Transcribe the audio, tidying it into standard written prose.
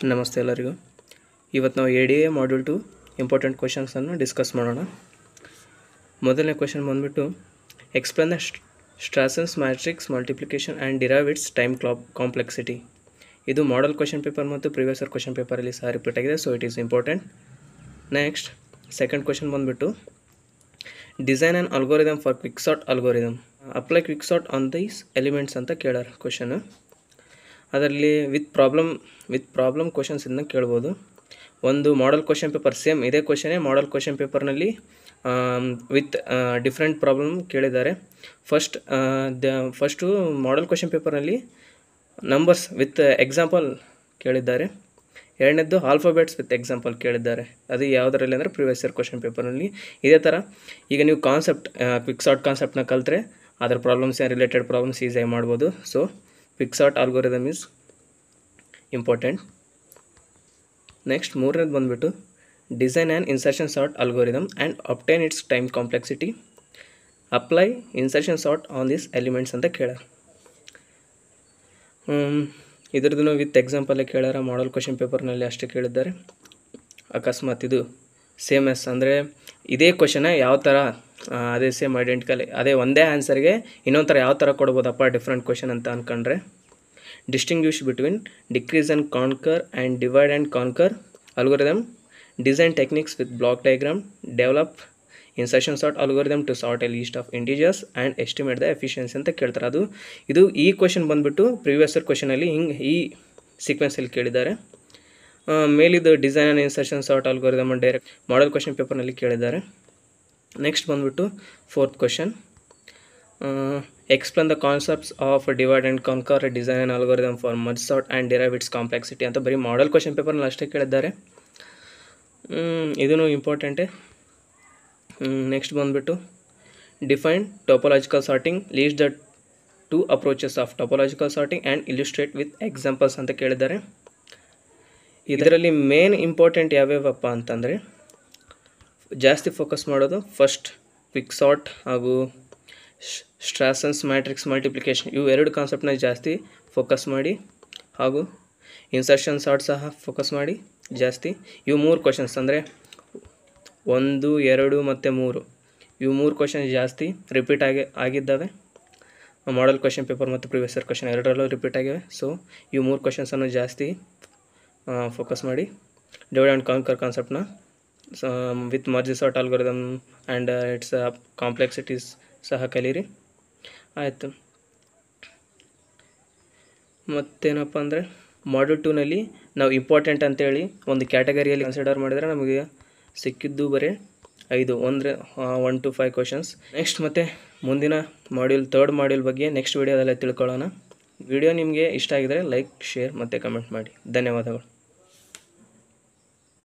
ನಮಸ್ತೆ ಎಲ್ಲರಿಗೂ. ಇವತ್ತು ನಾವು ADA ಮಾಡ್ಯೂಲ್ 2 ಇಂಪಾರ್ಟೆಂಟ್ ಕ್ವೆಶನ್ಸನ್ನು ಡಿಸ್ಕಸ್ ಮಾಡೋಣ. ಮೊದಲನೇ ಕ್ವೆಶನ್ ಬಂದುಬಿಟ್ಟು explain the Strassen's matrix multiplication and derive its time complexity. ಇದು ಮಾಡಲ್ ಕ್ವೆಶನ್ ಪೇಪರ್ ಮತ್ತು ಪ್ರಿವಿಯಸ್ ಇಯರ್ ಕ್ವೆಶನ್ ಪೇಪರಲ್ಲಿ ಸಹ ರಿಪೀಟ್ ಆಗಿದೆ, so it is important. Next second question ಬಂದುಬಿಟ್ಟು design and algorithm for quicksort algorithm, apply quicksort on these elements ಅಂತ ಕೇಳಾರ question. ಅದರಲ್ಲಿ with problem questions ಇದನ್ನ ಕೇಳ್ಬೋದು. ಒಂದು ಮಾಡಲ್ ಕ್ವೆಶನ್ ಪೇಪರ್ ಸೇಮ್ ಇದೇ ಕ್ವೆಶನೇ ಮಾಡಲ್ ಕ್ವೆಶನ್ ಪೇಪರ್ನಲ್ಲಿ ವಿತ್ ಡಿಫ್ರೆಂಟ್ ಪ್ರಾಬ್ಲಮ್ ಕೇಳಿದ್ದಾರೆ. ಫಸ್ಟು ಮಾಡಲ್ ಕ್ವೆಶನ್ ಪೇಪರ್ನಲ್ಲಿ ನಂಬರ್ಸ್ ವಿತ್ ಎಕ್ಸಾಂಪಲ್ ಕೇಳಿದ್ದಾರೆ. ಎರಡನೇದ್ದು ಆಲ್ಫಾಬೆಟ್ಸ್ ವಿತ್ ಎಕ್ಸಾಂಪಲ್ ಕೇಳಿದ್ದಾರೆ. ಅದು ಯಾವುದರಲ್ಲಿ ಅಂದರೆ ಪ್ರಿವಿಯಸ್ ಇಯರ್ ಕ್ವೆಶನ್ ಪೇಪರ್ನಲ್ಲಿ. ಇದೇ ಥರ ಈಗ ನೀವು ಕ್ವಿಕ್ಸಾರ್ಟ್ ಕಾನ್ಸೆಪ್ಟ್ನ ಕಲಿತ್ರೆ ಅದರ ಪ್ರಾಬ್ಲಮ್ಸ್ ರಿಲೇಟೆಡ್ ಪ್ರಾಬ್ಲಮ್ಸ್ ಈಸಿಯಾಗಿ ಮಾಡ್ಬೋದು. So quicksort algorithm is important. Next ಮೂರನೇದು ಬಂದುಬಿಟ್ಟು design and insertion sort algorithm and obtain its time complexity, apply insertion sort on this elements ಅಂತ ಕೇಳ್ಯಾರ. ಇದ್ರದ್ದು ವಿತ್ ಎಕ್ಸಾಂಪಲ್ಲೇ ಕೇಳ್ಯಾರ. ಮಾಡಲ್ ಕ್ವೆಶನ್ ಪೇಪರ್ನಲ್ಲಿ ಅಷ್ಟೇ ಕೇಳಿದ್ದಾರೆ. ಅಕಸ್ಮಾತ್ ಇದು ಸೇಮ್ ಎಸ್ ಅಂದರೆ ಇದೇ ಕ್ವೆಶನ ಯಾವ ಥರ ಅದೇ ಸೇಮ್ ಐಡೆಂಟಿಕಲ್ ಅದೇ ಒಂದೇ ಆನ್ಸರ್ಗೆ ಇನ್ನೊಂದು ಥರ ಯಾವ ಥರ ಕೊಡ್ಬೋದಪ್ಪ ಡಿಫ್ರೆಂಟ್ ಕ್ವೆಶನ್ ಅಂತ ಅಂದ್ಕೊಂಡ್ರೆ, distinguish between decrease and conquer and divide and conquer algorithm, design techniques with block diagram, develop insertion sort algorithm to sort a list of integers and estimate the efficiency ಅಂತ ಕೇಳ್ತಾರೆ. ಇದು ಈ question ಬಂದುಬಿಟ್ಟು previous year ಕ್ವೆಶನಲ್ಲಿ ಈ ಸೀಕ್ವೆನ್ಸಲ್ಲಿ ಕೇಳಿದ್ದಾರೆ. ಮೇಲಿದ್ದು design and insertion sort algorithm direct model question ಪೇಪರ್ನಲ್ಲಿ ಕೇಳಿದ್ದಾರೆ. ನೆಕ್ಸ್ಟ್ ಬಂದುಬಿಟ್ಟು fourth question explain the concepts of divide and conquer design and algorithm for merge sort and derive its complexity ಅಂತ ಬರೀ ಮಾಡಲ್ ಕ್ವೆಶನ್ ಪೇಪರ್ನಲ್ಲಿ ಅಷ್ಟೇ ಕೇಳಿದ್ದಾರೆ. ಇದೂ ಇಂಪಾರ್ಟೆಂಟೇ. ನೆಕ್ಸ್ಟ್ ಬಂದುಬಿಟ್ಟು define topological sorting, list the 2 approaches of topological sorting and illustrate with examples ಅಂತ ಕೇಳಿದ್ದಾರೆ. ಇದರಲ್ಲಿ ಮೇನ್ ಇಂಪಾರ್ಟೆಂಟ್ ಯಾವ್ಯಾವಪ್ಪ ಅಂತಂದರೆ ಜಾಸ್ತಿ ಫೋಕಸ್ ಮಾಡೋದು ಫಸ್ಟ್ ಕ್ವಿಕ್ಸಾರ್ಟ್ ಹಾಗೂ ಸ್ಟ್ರಾಸನ್ಸ್ ಮ್ಯಾಟ್ರಿಕ್ಸ್ ಮಲ್ಟಿಪ್ಲಿಕೇಶನ್, ಇವು ಎರಡು ಕಾನ್ಸೆಪ್ಟ್ನ ಜಾಸ್ತಿ ಫೋಕಸ್ ಮಾಡಿ, ಹಾಗೂ ಇನ್ಸರ್ಷನ್ ಸಾರ್ಟ್ ಸಹ ಫೋಕಸ್ ಮಾಡಿ ಜಾಸ್ತಿ. ಇವು 3 ಕ್ವೆಶನ್ಸ್ ಅಂದರೆ 1, 2 ಮತ್ತು 3 ಇವು 3 ಕ್ವೆಶನ್ ಜಾಸ್ತಿ ರಿಪೀಟ್ ಆಗಿದ್ದಾವೆ. ಮಾಡಲ್ ಕ್ವೆಶನ್ ಪೇಪರ್ ಮತ್ತು ಪ್ರಿವಿಯಸ್ ಇಯರ್ ಕ್ವೆಶನ್ ಎರಡರಲ್ಲೂ ರಿಪೀಟ್ ಆಗಿವೆ. ಸೊ ಇವು 3 ಕ್ವೆಶನ್ಸನ್ನು ಜಾಸ್ತಿ ಫೋಕಸ್ ಮಾಡಿ ಡಿವೈಡ್ ಆ್ಯಂಡ್ ಕಾನ್ಕರ್ ಕಾನ್ಸೆಪ್ಟ್ನ with merge sort algorithm and its complexities ಸಹ ಕಲೀರಿ. ಆಯಿತು. ಮತ್ತೇನಪ್ಪ ಅಂದರೆ ಮಾಡ್ಯೂಲ್ 2ನಲ್ಲಿ ನಾವು ಇಂಪಾರ್ಟೆಂಟ್ ಅಂತೇಳಿ ಒಂದು ಕ್ಯಾಟಗರಿಯಲ್ಲಿ ಕನ್ಸಿಡರ್ ಮಾಡಿದರೆ ನಮಗೆ ಸಿಕ್ಕಿದ್ದು ಬರೀ 5 1 to 5 ಕ್ವೆಶನ್ಸ್. ನೆಕ್ಸ್ಟ್ ಮತ್ತು ಮುಂದಿನ ಮಾಡ್ಯೂಲ್ 3rd ಮಾಡ್ಯೂಲ್ ಬಗ್ಗೆ ನೆಕ್ಸ್ಟ್ ವೀಡಿಯೋದಲ್ಲೇ ತಿಳ್ಕೊಳ್ಳೋಣ. ವಿಡಿಯೋ ನಿಮಗೆ ಇಷ್ಟ ಆಗಿದರೆ ಲೈಕ್, ಶೇರ್ ಮತ್ತು ಕಮೆಂಟ್ ಮಾಡಿ. ಧನ್ಯವಾದಗಳು.